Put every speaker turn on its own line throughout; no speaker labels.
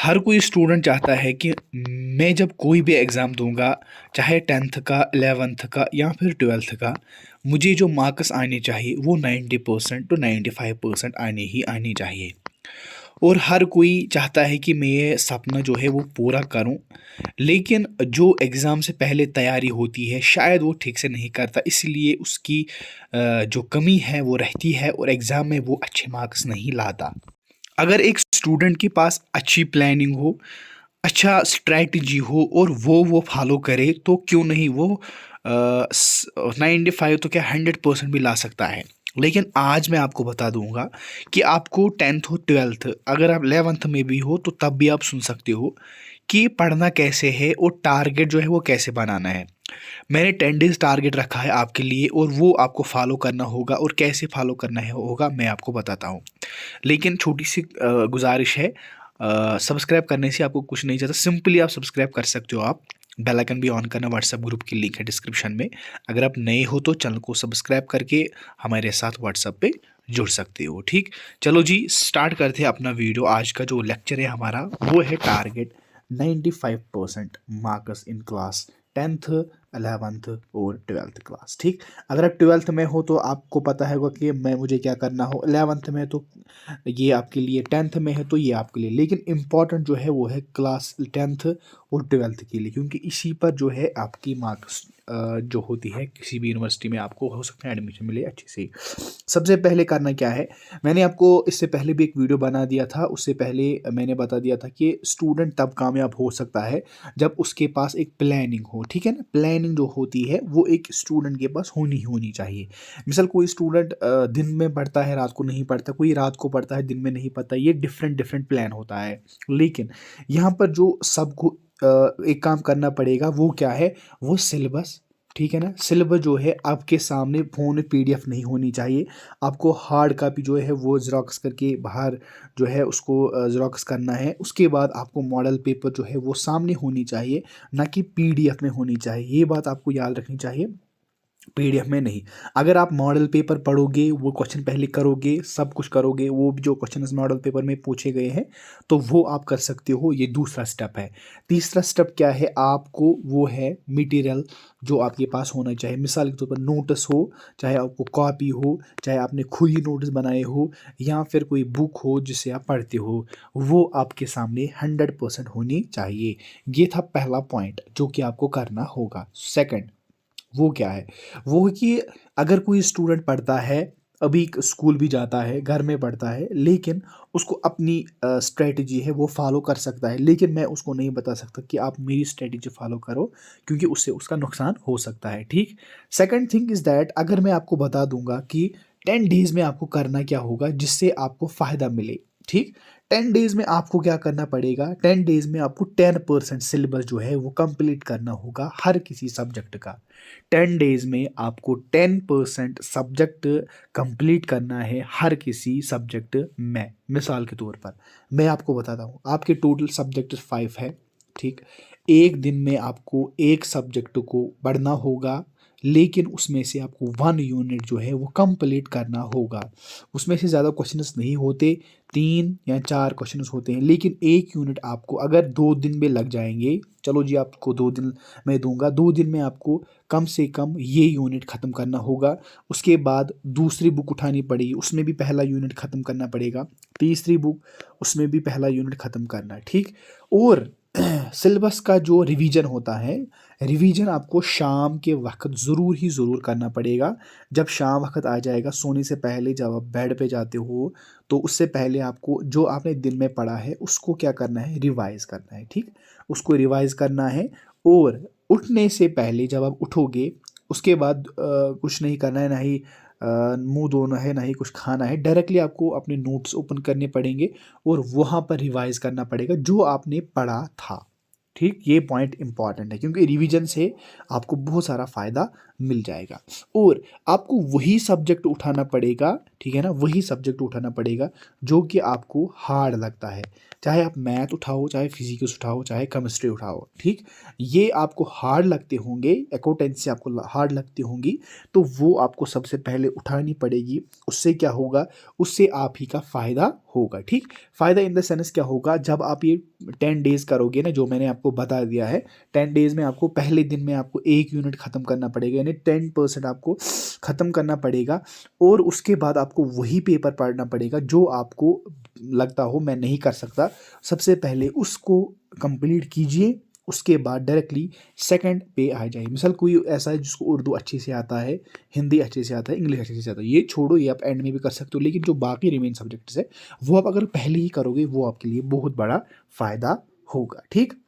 हर कोई स्टूडेंट चाहता है कि मैं जब कोई भी एग्ज़ाम दूंगा, चाहे 10th का, 11th का या फिर 12th का, मुझे जो मार्क्स आने चाहिए वो 90% टू 95% आने ही आने चाहिए। और हर कोई चाहता है कि मैं ये सपना जो है वो पूरा करूं, लेकिन जो एग्ज़ाम से पहले तैयारी होती है शायद वो ठीक से नहीं करता, इसलिए उसकी जो कमी है वो रहती है और एग्ज़ाम में वो अच्छे मार्क्स नहीं लाता। अगर एक स्टूडेंट के पास अच्छी प्लानिंग हो, अच्छा स्ट्रैटेजी हो और वो फॉलो करे, तो क्यों नहीं वो 95 तो क्या 100% भी ला सकता है। लेकिन आज मैं आपको बता दूंगा कि आपको 10th हो 12th, अगर आप 11th में भी हो तो तब भी आप सुन सकते हो कि पढ़ना कैसे है और टारगेट जो है वो कैसे बनाना है। मैंने 10 डेज टारगेट रखा है आपके लिए और वो आपको फॉलो करना होगा, और कैसे फॉलो करना है होगा मैं आपको बताता हूँ। लेकिन छोटी सी गुजारिश है, सब्सक्राइब करने से आपको कुछ नहीं चाहता, सिंपली आप सब्सक्राइब कर सकते हो। आप बेल आइकन भी ऑन करना, व्हाट्सएप ग्रुप की लिंक है डिस्क्रिप्शन में। अगर आप नए हो तो चैनल को सब्सक्राइब करके हमारे साथ व्हाट्सएप पे जुड़ सकते हो। ठीक, चलो जी स्टार्ट करते हैं अपना वीडियो। आज का जो लेक्चर है हमारा वो है target 95% marks in class 10th, 11th और 12th क्लास। ठीक, अगर आप 12th में हो तो आपको पता होगा कि मुझे क्या करना हो, 11th में तो ये आपके लिए, 10th में है तो ये आपके लिए, लेकिन इम्पॉर्टेंट जो है वो है क्लास 10th और 12th के लिए, क्योंकि इसी पर जो है आपकी मार्क्स जो होती है किसी भी यूनिवर्सिटी में आपको हो सकता है एडमिशन मिले अच्छी से। सबसे पहले करना क्या है, मैंने आपको इससे पहले भी एक वीडियो बना दिया था, उससे पहले मैंने बता दिया था कि स्टूडेंट तब कामयाब हो सकता है जब उसके पास एक प्लानिंग हो। ठीक है ना, प्लानिंग जो होती है वो एक स्टूडेंट के पास होनी ही होनी चाहिए। मिसाल कोई स्टूडेंट दिन में पढ़ता है रात को नहीं पढ़ता, कोई रात को पढ़ता है दिन में नहीं पढ़ता, ये डिफरेंट डिफरेंट प्लान होता है। लेकिन यहाँ पर जो सबको एक काम करना पड़ेगा वो क्या है, वो सिलेबस। ठीक है ना, सिलेबस जो है आपके सामने फ़ोन में पीडीएफ नहीं होनी चाहिए, आपको हार्ड कॉपी जो है वो ज़ेरॉक्स करके बाहर जो है उसको ज़ेरॉक्स करना है। उसके बाद आपको मॉडल पेपर जो है वो सामने होनी चाहिए, ना कि पीडीएफ में होनी चाहिए। ये बात आपको याद रखनी चाहिए, पीडीएफ में नहीं। अगर आप मॉडल पेपर पढ़ोगे, वो क्वेश्चन पहले करोगे, सब कुछ करोगे, वो भी जो क्वेश्चन मॉडल पेपर में पूछे गए हैं तो वो आप कर सकते हो, ये दूसरा स्टेप है। तीसरा स्टेप क्या है, आपको वो है मटेरियल जो आपके पास होना चाहिए। मिसाल के तौर पर नोट्स हो, चाहे आपको कॉपी हो, चाहे आपने खुद ही नोट्स बनाए हो, या फिर कोई बुक हो जिसे आप पढ़ते हो, वो आपके सामने 100% होनी चाहिए। ये था पहला पॉइंट जो कि आपको करना होगा। सेकंड वो क्या है, वो कि अगर कोई स्टूडेंट पढ़ता है, अभी स्कूल भी जाता है, घर में पढ़ता है, लेकिन उसको अपनी स्ट्रेटजी है वो फॉलो कर सकता है, लेकिन मैं उसको नहीं बता सकता कि आप मेरी स्ट्रेटजी फॉलो करो, क्योंकि उससे उसका नुकसान हो सकता है। ठीक, सेकंड थिंग इज़ दैट, अगर मैं आपको बता दूंगा कि 10 डेज़ में आपको करना क्या होगा जिससे आपको फ़ायदा मिले। ठीक, 10 डेज़ में आपको क्या करना पड़ेगा, 10 डेज़ में आपको 10% सिलेबस जो है वो कंप्लीट करना होगा हर किसी सब्जेक्ट का। 10 डेज़ में आपको 10% सब्जेक्ट कंप्लीट करना है हर किसी सब्जेक्ट में। मिसाल के तौर पर मैं आपको बताता हूँ, आपके टोटल सब्जेक्ट 5 है। ठीक, एक दिन में आपको एक सब्जेक्ट को पढ़ना होगा, लेकिन उसमें से आपको 1 यूनिट जो है वो कंप्लीट करना होगा। उसमें से ज़्यादा क्वेश्चंस नहीं होते, 3 या 4 क्वेश्चंस होते हैं, लेकिन 1 यूनिट आपको अगर 2 दिन में लग जाएंगे, चलो जी आपको 2 दिन मैं दूंगा, 2 दिन में आपको कम से कम ये यूनिट ख़त्म करना होगा। उसके बाद दूसरी बुक उठानी पड़ेगी, उसमें भी पहला यूनिट ख़त्म करना पड़ेगा। तीसरी बुक, उसमें भी पहला यूनिट ख़त्म करना है। ठीक, और सिलेबस का जो रिवीजन होता है, रिवीजन आपको शाम के वक्त ज़रूर ही ज़रूर करना पड़ेगा। जब शाम वक्त आ जाएगा, सोने से पहले जब आप बेड पे जाते हो, तो उससे पहले आपको जो आपने दिन में पढ़ा है उसको क्या करना है, रिवाइज़ करना है। ठीक, उसको रिवाइज़ करना है, और उठने से पहले जब आप उठोगे उसके बाद कुछ नहीं करना है, ना ही मुंह धोना है, ना ही कुछ खाना है, डायरेक्टली आपको अपने नोट्स ओपन करने पड़ेंगे और वहाँ पर रिवाइज करना पड़ेगा जो आपने पढ़ा था। ठीक, ये पॉइंट इंपॉर्टेंट है, क्योंकि रिवीजन से आपको बहुत सारा फ़ायदा मिल जाएगा। और आपको वही सब्जेक्ट उठाना पड़ेगा, ठीक है ना, वही सब्जेक्ट उठाना पड़ेगा जो कि आपको हार्ड लगता है। चाहे आप मैथ उठाओ, चाहे फिजिक्स उठाओ, चाहे केमिस्ट्री उठाओ, ठीक। ये आपको हार्ड लगते होंगे, अकाउंटेंसी आपको हार्ड लगती होंगी, तो वो आपको सबसे पहले उठानी पड़ेगी। उससे क्या होगा, उससे आप ही का फ़ायदा होगा, ठीक। फ़ायदा इन द सेंस क्या होगा, जब आप ये 10 डेज़ करोगे ना, जो मैंने आपको बता दिया है, 10 डेज़ में आपको पहले दिन में आपको 1 यूनिट ख़त्म करना पड़ेगा, यानी 10% आपको ख़त्म करना पड़ेगा। और उसके बाद आपको वही पेपर पढ़ना पड़ेगा जो आपको लगता हो मैं नहीं कर सकता। सबसे पहले उसको कंप्लीट कीजिए, उसके बाद डायरेक्टली सेकंड पे आ जाइए। मिसाल कोई ऐसा है जिसको उर्दू अच्छे से आता है, हिंदी अच्छे से आता है, इंग्लिश अच्छे से आता है, ये छोड़ो, ये आप एंड में भी कर सकते हो। लेकिन जो बाकी रिमेन सब्जेक्ट्स है वो आप अगर पहले ही करोगे, वो आपके लिए बहुत बड़ा फ़ायदा होगा, ठीक।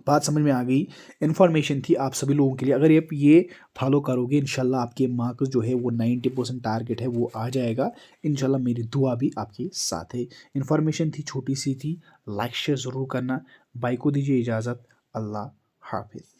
बात समझ में आ गई। इन्फॉर्मेशन थी आप सभी लोगों के लिए, अगर आप ये फॉलो करोगे इंशाल्लाह आपके मार्क्स जो है वो 90% टारगेट है वो आ जाएगा इंशाल्लाह। मेरी दुआ भी आपके साथ है। इन्फॉर्मेशन थी, छोटी सी थी, लाइक शेयर ज़रूर करना। बाई को दीजिए इजाज़त। अल्लाह हाफिज़।